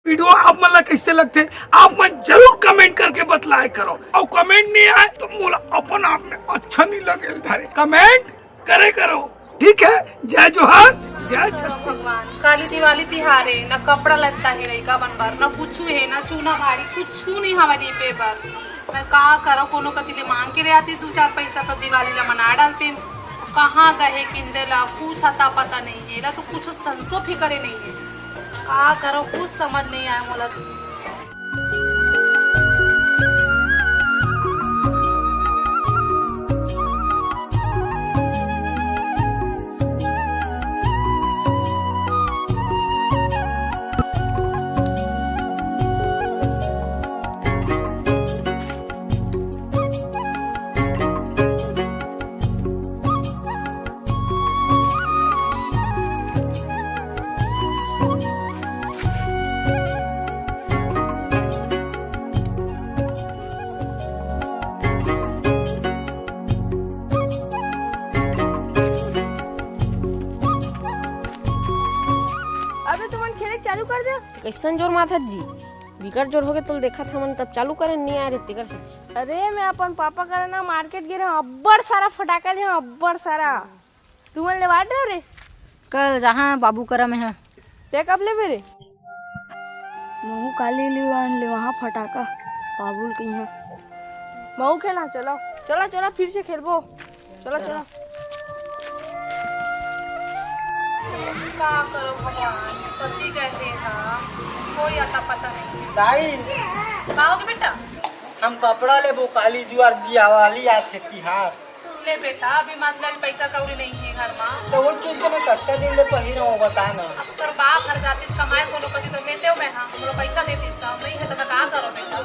Video आप मतलब कैसे लगते आप मन जरूर कमेंट करके बतलाए करो और कमेंट नहीं आए तो मोला अपन आप में अच्छा नहीं लगे धारे कमेंट करे करो ठीक है। जय जोहार जय छत्तीसगढ़। भगवान काली दिवाली तिहारे न कपड़ा लगता है लड़का बनबर न कुछ है न चूना भारी कुछ नहीं हमारी पे पर मैं कहा करो कोनो कतिले मांग के ले आती 2-4 पैसा तो दिवाली ला मना डालते कहाँ गए किंदे ला कुछ आता पता नहीं है तो कुछ संसो फिक्रे नहीं है कहा करो कुछ समझ नहीं आया मोला। चालू कर दे कैसन जोर माथा जी विकट जोर हो गए तो देखा था मन तब चालू करे नहीं आ रहे तिकर से। अरे मैं अपन पापा करे ना मार्केट गिरे अब्बड़ सारा फटाका ले अब्बड़ सारा तू मन ले बांट रे कल जहाँ बाबू करा में है ते कब ले मेरे महू काली लिवान ले वहाँ फटाका बाबुल की है महू खेला चलो चलो चलो फिर से खेलबो चलो चलो क्या करो भगवान कभी कहते हैं कोई आता पता नहीं। दाई कहोगे बेटा हम कपड़ा ले वो काली जुआर दिवाली आते तिहार ले बेटा अभी मतलब पैसा कौड़ी नहीं है घर में तो वो चीज को मैं कत्ते दिन ले पहिर हूँ बता ना अब तोर बाप हर जाती कमाए कोनो कति तो देते हो मैं हाँ हमरो पैसा देती इसका नहीं है तो मैं क्या करो बेटा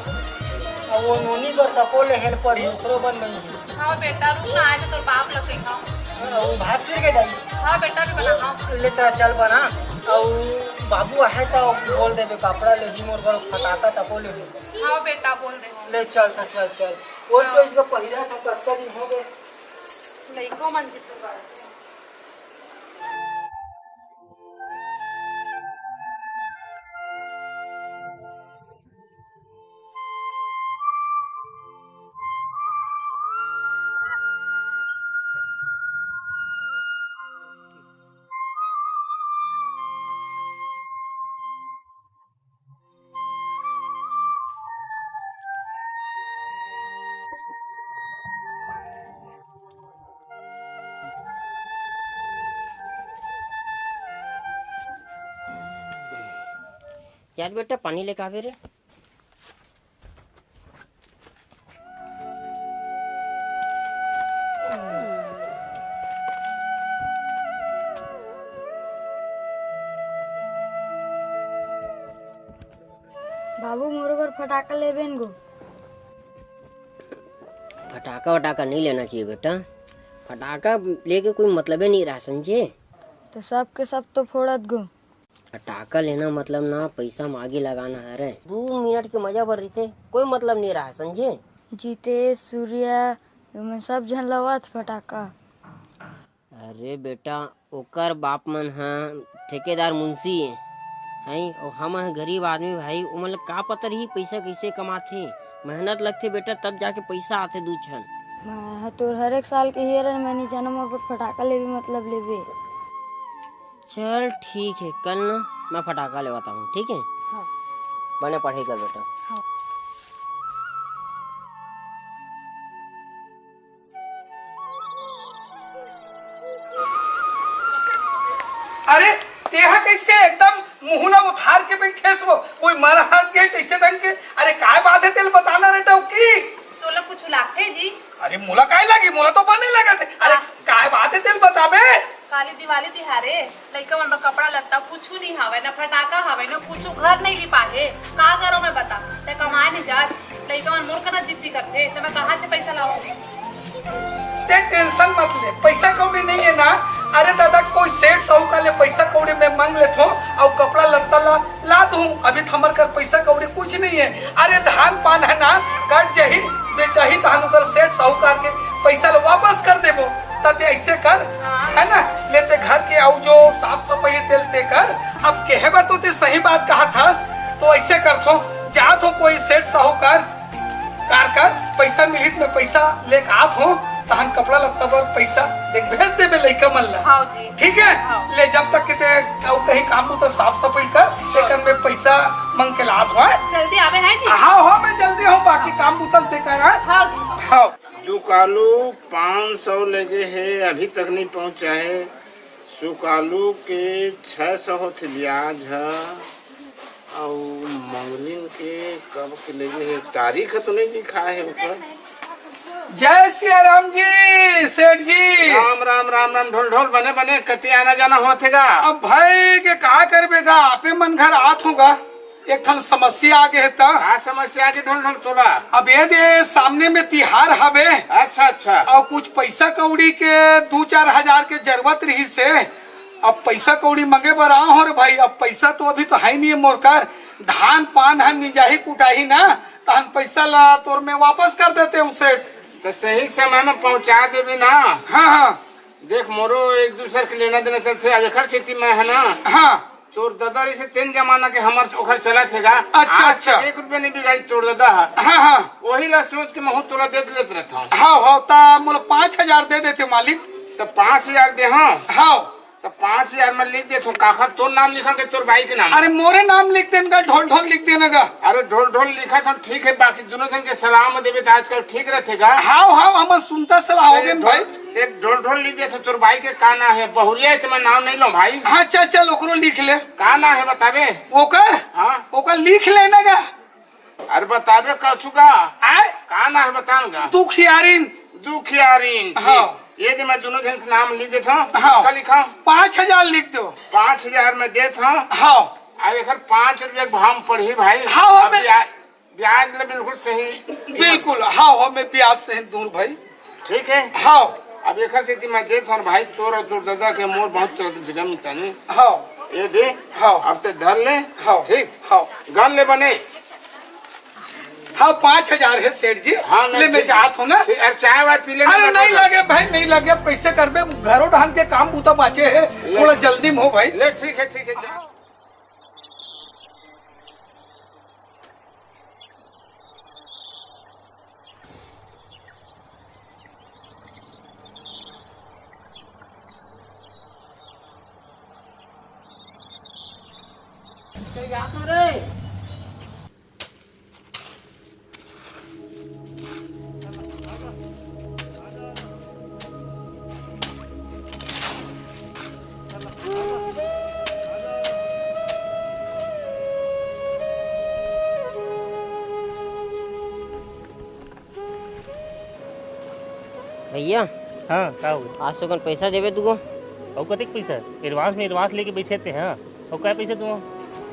और वो नोनी पर तको ले हेल्प पर ऊपरो बन नहीं है। हाँ बेटा रुक ना आए तो तोर बाप लग गई हाँ वो भात चुर के दाई हाँ बेटा भी बना हाँ ले तेरा चल बना और बाबू है तो बोल दे कपड़ा ले ही मोर घर फटाता तको ले हाँ बेटा बोल दे ले चल चल चल वो चीज को पहिरा हम कत्ते दिन हो गए लइको मन जित कर यार बेटा पानी लेके आगे रे बाबू मोरे पर फटाका ले बेन गो फटाका वटाका नहीं लेना चाहिए बेटा फटाका लेके कोई मतलब ही नहीं रहा समझे तो सब के सब तो फोड़त गो फटाका लेना मतलब ना पैसा मांगे लगाना है रे 2 मिनट के मजा भर रही थे कोई मतलब नहीं रहा समझे। जीते सूर्या में सब जन लवात फटाका अरे बेटा ओकर बाप मन है ठेकेदार मुंशी है और हम गरीब आदमी भाई उमन का पता रही पैसा कैसे कमाथे मेहनत लगते बेटा तब जाके पैसा आते 2 क्षण मैं तो हर एक साल के हिरन मैंने जन्म और फटाका ले भी मतलब लेबे। चल ठीक है कल ना मैं फटाका लेवाता हूँ ठीक है हाँ। बने पढ़ाई कर बेटा हाँ। अरे तेहा कैसे एकदम मुहला उठार के बैठे सो कोई मर हाथ के कैसे ढंग के अरे काय बात है तेल बताना रे टौकी तो लोग कुछ लागते जी अरे मोला काय लगी मोला तो बनने लगा थे अरे काय बात है तेल बताबे काली दिवाली तिहारे लइका मन कपड़ा लत्ता कुछ नहीं हवे ना फटाका हवे ना कुछ घर नहीं ली पाए का करो मैं बता ते कमाए नहीं जा लइका मन मोर कना जिद्दी करते तो मैं कहां से पैसा लाऊंगी ते टेंशन मत ले पैसा कौड़ी नहीं है ना अरे दादा कोई सेठ साहूकार ले पैसा कौड़ी मैं मांग लेता हूँ और कपड़ा लत्ता ला दूं अभी थमर कर पैसा कौड़ी कुछ नहीं है अरे धान पान है ना कट जाही बेचाही धान कर सेठ साहूकार के पैसा वापस कर देबो तते ऐसे कर है ना लेते घर के आओ जो साफ सफाई तेलते कर अब कहे बात तो ते सही बात कहा था तो ऐसे करथो जात हो कोई सेठ साहूकार कार पैसा मिलित में पैसा लेके आत हो तहन कपड़ा लत्ता पर पैसा देख भेज देबे लइका मन ला। हाँ जी। ठीक है हाँ। ले जब तक किते कहीं काम तो साफ सफाई कर लेकिन में पैसा मंग के लात हो। जल्दी आवे हैं जी। हाँ मैं जल्दी हूँ बाकी काम बुतल देकर हाँ जी। हाँ दुकालू 500 लगे है अभी तक नहीं पहुंचा है। सुकालू के 600 होते ब्याज है और मंगलिन के कब के लगे है तारीख तो नहीं लिखा है ऊपर। जय सिया राम जी सेठ जी। राम राम राम राम ढोल ढोल बने बने कति आना जाना होतेगा। अब भाई के कहा करबेगा आपे मन घर आत होगा एक ठन समस्या आगे है ता। क्या समस्या के ढोल ढोल तोला। अब ये दे सामने में तिहार हवे अच्छा अच्छा और कुछ पैसा कौड़ी के 2-4 हजार के जरूरत रही से अब पैसा कौड़ी मंगे बर आ हो रे भाई। अब पैसा तो अभी तो है नहीं है मोरकर धान पान है निजाही कुटाही ना तहन पैसा ला तोर में वापस कर देते हूँ सेठ। तो सही समय में पहुंचा देवे ना। हाँ देख मोरो एक दूसरे के लेना देना चलते अब एकर खेती में है ना। हाँ तोर दादा से 3 जमाना के हमार ओखर चला थेगा। अच्छा अच्छा 1 रुपया नहीं बिगाड़ी तोर दादा है। हाँ वही ला सोच के मैं तोला दे लेते रहता हूँ। हाँ ता मोला 5,000 दे देते मालिक। तो 5,000 दे। हाँ तो 5,000 में लिख दे तो काखर तोर नाम लिखा के तोर भाई के नाम। अरे मोरे नाम लिख देना ढोल ढोल लिख देना का। अरे ढोल ढोल लिखा था ठीक है बाकी दोनों जन के सलाम देवे तो आजकल ठीक रहेगा। हाँ हम सुनता सलाह हो गए भाई। एक ढोल ढोल लिख दे तो तोर भाई के का ना है बहुरिया तो मैं नाम नहीं लो भाई। हाँ चल ओकरो लिख ले। का ना है बतावे। ओकर हाँ ओकर लिख लेना का। अरे बतावे कछुगा आए का ना है बताऊंगा। दुखियारीन। हाँ ये दे मैं दोनों जन के नाम लिख देता हूँ। हाँ क्या लिखा 5,000 लिख दो। 5,000 में देता हूँ। हाँ अब एक 5 रुपये भाव पढ़ी भाई। हाँ, अब ब्याज ले बिल्कुल सही। बिल्कुल हाँ मैं प्याज से दूर भाई। ठीक है। हाँ अब एक से मैं देता हूँ भाई तोर और तोर दादा के मोर बहुत चलते गम तनी। हाँ ये दे। हाँ अब तो धर ले। हाँ ठीक। हाँ गन ले बने। हाँ 5,000 है सेठ जी। हाँ ले मैं चाहत हूँ ना। अरे चाय वाय पी ले। अरे नहीं लगे भाई नहीं लगे पैसे करबे घरों ढंग के काम बूता बाचे है थोड़ा जल्दी में हो भाई। ले ठीक है जा। भैया हाँ का हुआ आज तो कौन पैसा देवे तुको। और कतिक पैसा एडवांस में एडवांस लेके बैठे थे। हाँ और क्या पैसा दूँ।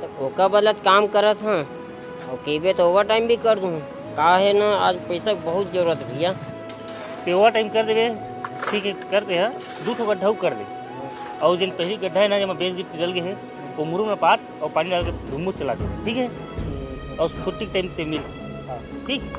तो ओका बलत काम करत हाँ और केबे तो ओवर टाइम भी कर दूँ का है ना आज पैसा की बहुत जरूरत है भैया। पे ओवर टाइम कर देवे ठीक है कर दे। हाँ 2 गड्ढा कर दे और जिन पहली गड्ढा है ना जब बेच बीच जल गए है वो मुरू में पाट और पानी डाल के धुम्मस चला दे। ठीक है और उस छुट्टी टाइम पे मिल। हाँ ठीक।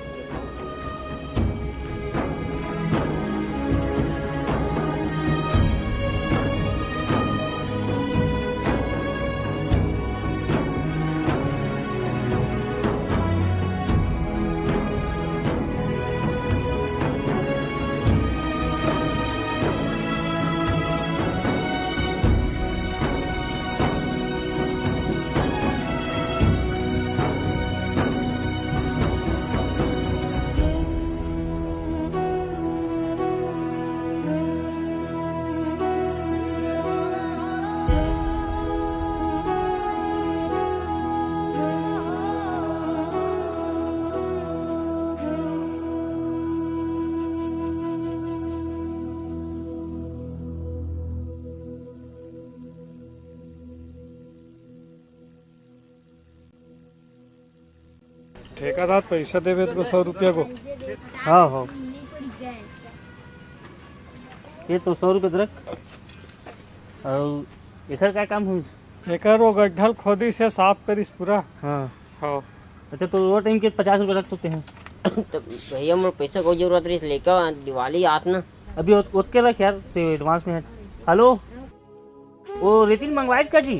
ठेकेदार पैसा देवे तो 100 रुपया को। हाँ ये तो 100 रुपये रख। और एकर क्या काम हुई। एकर वो गड्ढल खोदी से साफ करिस पूरा। हाँ हाँ अच्छा तो ओवर टाइम के 50 रुपये रख सकते हैं। तो भैया मोर पैसा को जरूरत रही लेकर दिवाली आत ना। अभी उसके रख यार तो एडवांस में है। हेलो वो रेतिन मंगवाए का जी।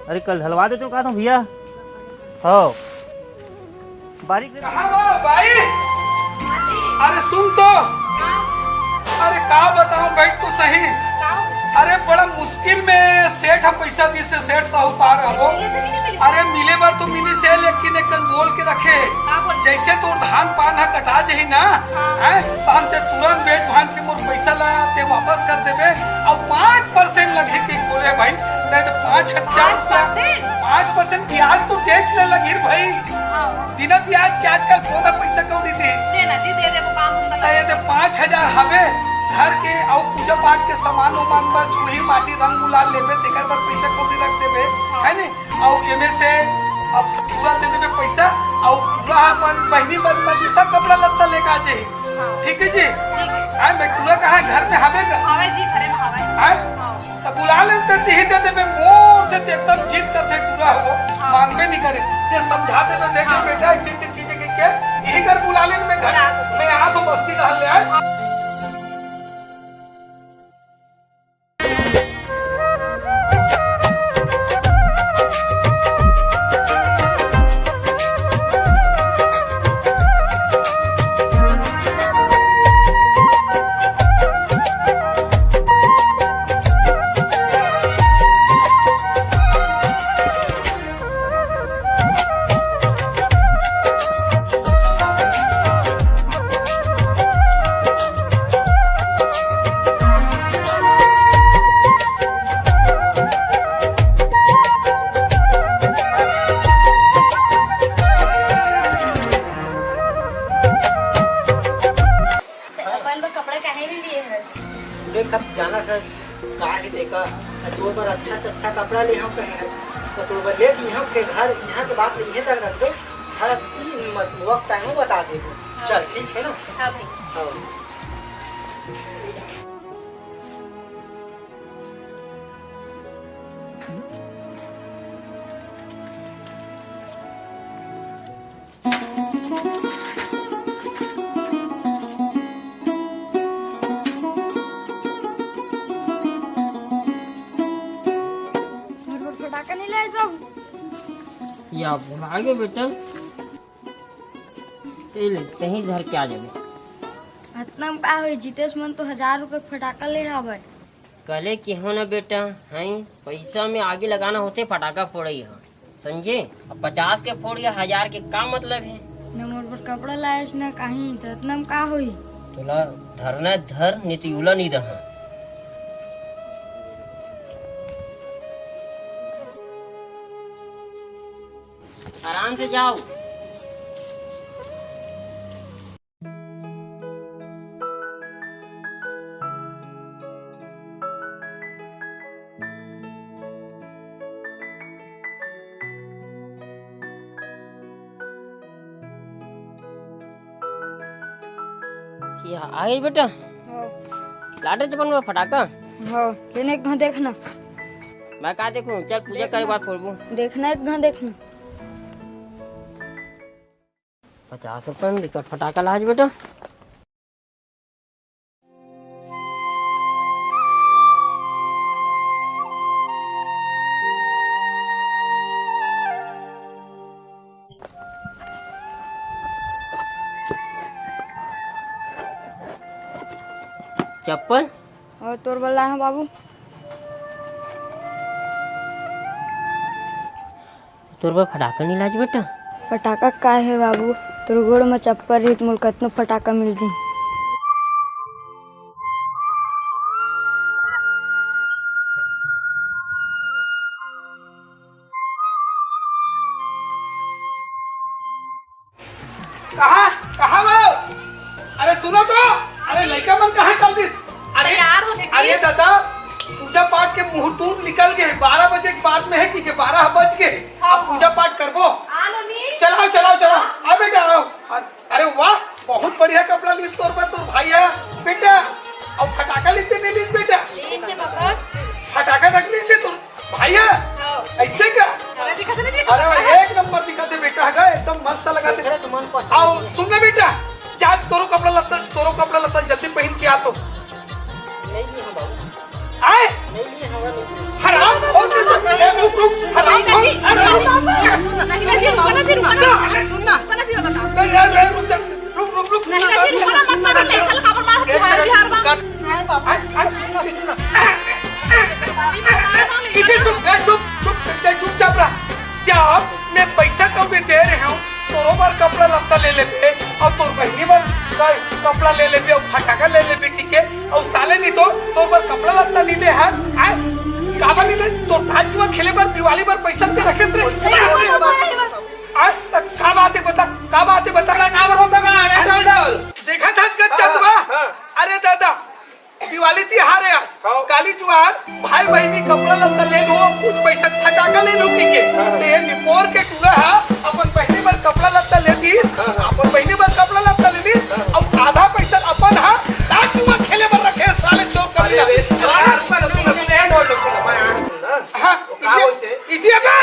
अरे कल ढलवा देते हो कहा था भैया। हाँ बारीक से- कहाँ हो भाई? अरे सुन तो, अरे का बताऊं भाई तू सही। अरे बड़ा मुश्किल में सेठ हम पैसा दी से सेठ साहूकार हो। अरे मिले बार तो मिली से, लेकिन एकदम बोल के रखे जैसे तो धान पान कटा जही ना हैं तो हम ते तुरंत बेच भांज के मोर पैसा ला ते वापस कर देबे और 5% लगे के बोले भाई, नहीं तो 5,000 5% ब्याज तो देख ले लगी भाई। बिना ब्याज के आजकल कोना पैसा कौड़ी दे ये तो 5,000 हवे घर के और पूजा पाठ के सामान उमान पर चूड़ी माटी रंग गुलाल लेबे तेकर पर पैसा कौड़ी रख देबे है ने और एमे से अब पूरा दे देबे पैसा और पूरा अपन बहनी बन तक कपड़ा लत्ता लेके आ जाए। ठीक है जी? हां मैं पूरा कहां घर में हवे का हां तो बुला ले तो ही दे देबे मोर से एकदम जीत कर दे पूरा हो मांगबे नहीं करे ये समझा देबे देख बेटा ऐसी चीजें के यही घर बुला ले मैं घर मैं आ तो बस्ती रह ले आए। देख अब जाना था कहा ही देखा तो पर अच्छा से अच्छा कपड़ा ले हम कहे तो ले हम के घर यहाँ के बात नहीं तक रख दे हर वक्त टाइम बता दे। चल ठीक है ना? हाँ भाई। हाँ। फटाका नहीं लाए सब या भुला गए बेटा, ले कहीं घर के आ जाबे। इतना में का होई जितेश मन तो 1000 रुपए फटाका ले आवे। कले की हो ना बेटा हैं पैसा में आगे लगाना होते फटाका फोड़ई है समझे। अब 50 के फोड़ या 1000 के का मतलब है। नंबर पर कपड़ा लाए ना कहीं तो इतना में का होई। तोला धरना धर नहीं तो यूला नहीं दहा। आराम से जाओ। आगे बेटा लाटे चपन में फटाका हाँ लेने एक घं देखना। मैं का देखूं? चल पूजा करे बाद फोड़बू। देखना एक घं देखना। 50 रुपए में बिकट फटाका लाज बेटा। चप्पल और तोर वाला है बाबू। तोर पर फटाका नहीं लाज बेटा। फटाका का है बाबू? तोर गोड़ में चप्पल रही मोल कतनो फटाका मिल जी। कहाँ कहाँ वो? अरे सुनो तो, अरे लड़का मन कहाँ चल दी? अरे तैयार हो दीजिए। अरे दादा पूजा पाठ के मुहूर्त निकल गए 12 बजे के बाद में है कि 12 बज गए। अब पूजा पाठ करबो। चलाओ चलाओ चलाओ आ बेटा आओ। अरे वाह बहुत बढ़िया कपड़ा लीस तोर पर तोर भाई है बेटा। और फटाका लिखते नहीं लीस बेटा। फटाका रख ली से तोर भाई है ऐसे क्या? अरे एक नंबर दिखा थे बेटा है एकदम मस्त लगा थे। आओ सुनना बेटा जा तोरो कपड़ा लत्ता जल्दी पहन के आ तो आए हराम कौन सी हराम कौन? कपड़ा ले लेबे और फटाका ले लेबे की के और साले नहीं तो तोर पर कपड़ा लत्ता नहीं ले है आय काबा नहीं ले तो थाल जुआ खेले पर दिवाली पर पैसा दे रखे रे आज तक का बात है बता का बात है बता का होता का देखा था इसका चंदवा अरे दादा दिवाली त्योहार है आज काली जुआर भाई बहनी कपड़ा लत्ता ले लो कुछ पैसा फटाका ले लो के ते निपोर के टूला है अपन बहनी पर कपड़ा लत्ता ले दी अपन बहनी पर कपड़ा लत्ता ले दी और आधा पैसा अपन है लाख जुआ खेले पर रखे साले चोर कर हां इतिया बे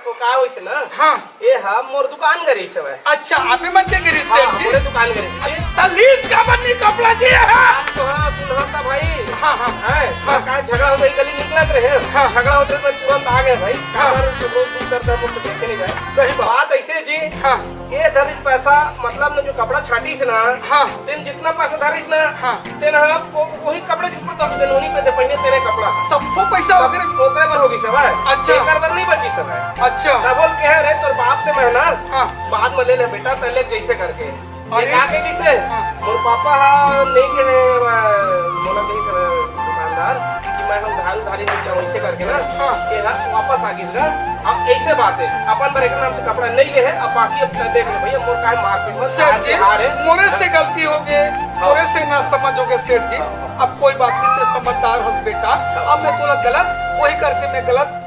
ओ का होइस ना हां ए हम मोर दुकान गरी से है अच्छा आपे मन के गिरी से मोर दुकान गरी तलीस का बन्नी कपड़ा जी है तो हां सुनहा का भाई हां हां हां का झगड़ा हो गई गली निकलत रहे झगड़ा होते तो तुरंत आ गए भाई रोज दूर करता मुझे देखे नहीं जाए सही बात ऐसे जी हां ये धरिस पैसा मतलब ना जो कपड़ा छाटी से ना हां तेन जितना पैसा धरिस ना हां तेन वही कपड़े के ऊपर तो देन उन्हीं पे दे पहले तेरे कपड़ा सबको पैसा वगैरह ओकरे पर होगी सब है अच्छा एकर पर नहीं बची सब है अच्छा ना बोल के है रे तोर बाप से मेहनत हां बाद में ले ले बेटा पहले जैसे करके अरे ये आगे कैसे मोर पापा नहीं के मोला कैसे दुकानदार कि मैं हम धारू धारी नहीं वैसे करके ना के वापस आ गई अब ऐसे बात है अपन पर एक नाम से कपड़ा नहीं ले है अब बाकी अब देख ले भैया मोर का मार्केट में सेठ जी मोरे से गलती हो गई मोरे से ना समझ हो गए सेठ जी अब कोई बात नहीं ते समझदार हो बेटा अब मैं थोड़ा गलत वही करके मैं गलत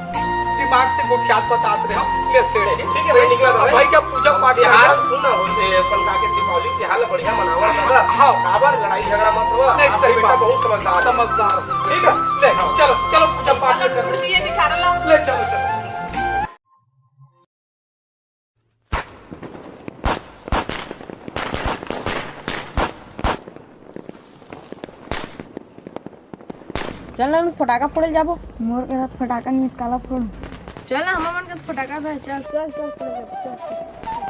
दिमाग से गुठियात बताते रहे ले सेठ जी ठीक है भाई निकला भाई का पूजा पाठ हाल सुन हो से अपन का के दीपावली के हाल बढ़िया मनावा दादा हां काबर लड़ाई झगड़ा मत हुआ नहीं सही बेटा बात बहुत समझदार ठीक है ले चलो चलो पूजा पाठ चलो कर कुर्सी ये बिछा लो ले चलो चलो चल ना फटाका फोड़े जाबो मोर के साथ फटाका निकाला फोड़ चल ना हम मन के फटाका चल चल चल चल